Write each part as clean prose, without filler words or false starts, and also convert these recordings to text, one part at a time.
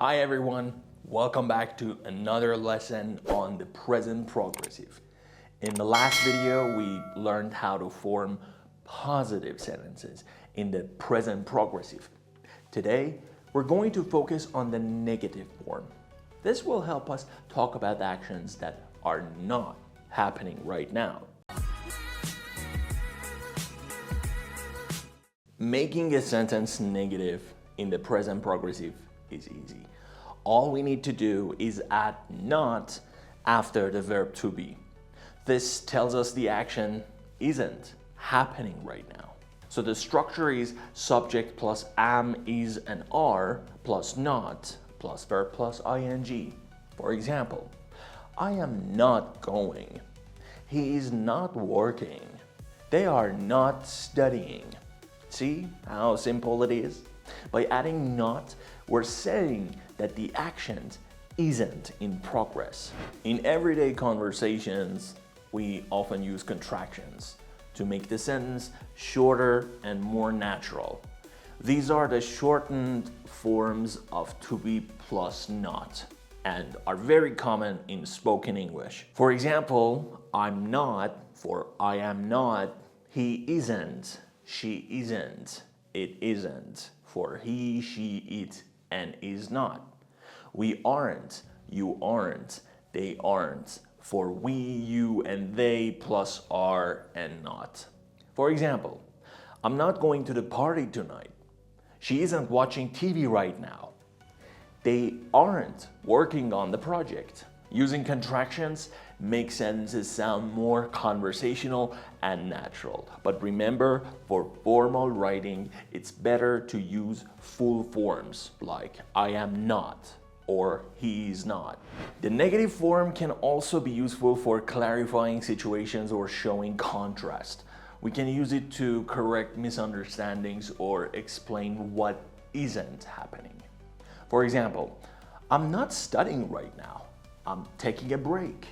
Hi everyone, welcome back to another lesson on the present progressive. In the last video, we learned how to form positive sentences in the present progressive. Today, we're going to focus on the negative form. This will help us talk about actions that are not happening right now. Making a sentence negative in the present progressive is easy. All we need to do is add not after the verb to be. This tells us the action isn't happening right now. So the structure is subject plus am, is, and are plus not plus verb plus ing. For example, I am not going. He is not working. They are not studying. See how simple it is? By adding not, we're saying that the action isn't in progress. In everyday conversations, we often use contractions to make the sentence shorter and more natural. These are the shortened forms of to be plus not and are very common in spoken English. For example, I'm not for I am not, he isn't, she isn't, it isn't, for he, she, it, and is not. We aren't, you aren't, they aren't, for we, you, and they plus are and not. For example, I'm not going to the party tonight. She isn't watching TV right now. They aren't working on the project. Using contractions makes sentences sound more conversational and natural. But remember, for formal writing, it's better to use full forms like I am not or he is not. The negative form can also be useful for clarifying situations or showing contrast. We can use it to correct misunderstandings or explain what isn't happening. For example, I'm not studying right now. I'm taking a break.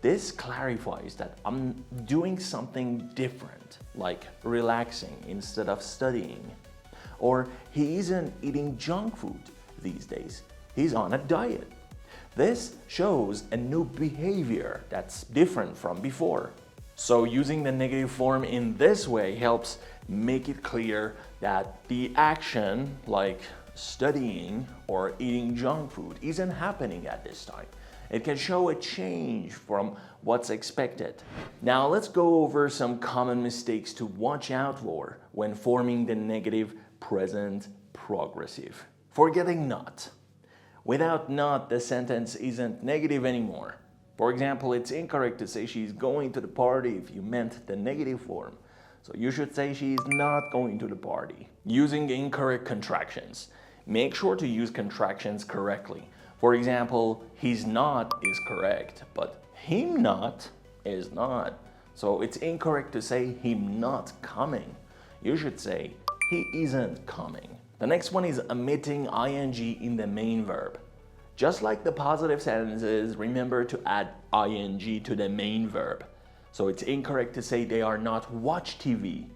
This clarifies that I'm doing something different, like relaxing instead of studying. Or he isn't eating junk food these days. He's on a diet. This shows a new behavior that's different from before. So using the negative form in this way helps make it clear that the action, like studying or eating junk food, isn't happening at this time. It can show a change from what's expected. Now let's go over some common mistakes to watch out for when forming the negative present progressive. Forgetting not. Without not, the sentence isn't negative anymore. For example, it's incorrect to say she's going to the party if you meant the negative form. So you should say she's not going to the party. Using incorrect contractions. Make sure to use contractions correctly. For example, he's not is correct, but him not is not. So it's incorrect to say him not coming. You should say he isn't coming. The next one is omitting ing in the main verb. Just like the positive sentences, remember to add ing to the main verb. So it's incorrect to say they are not watch TV.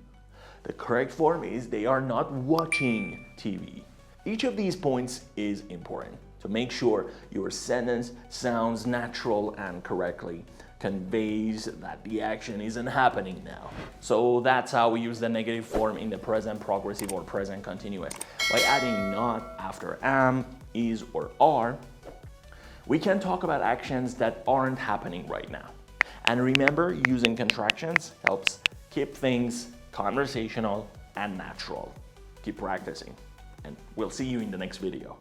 The correct form is they are not watching TV. Each of these points is important to make sure your sentence sounds natural and correctly conveys that the action isn't happening now. So that's how we use the negative form in the present progressive or present continuous. By adding not after am, is, or are, we can talk about actions that aren't happening right now. And remember, using contractions helps keep things conversational and natural. Keep practicing, and we'll see you in the next video.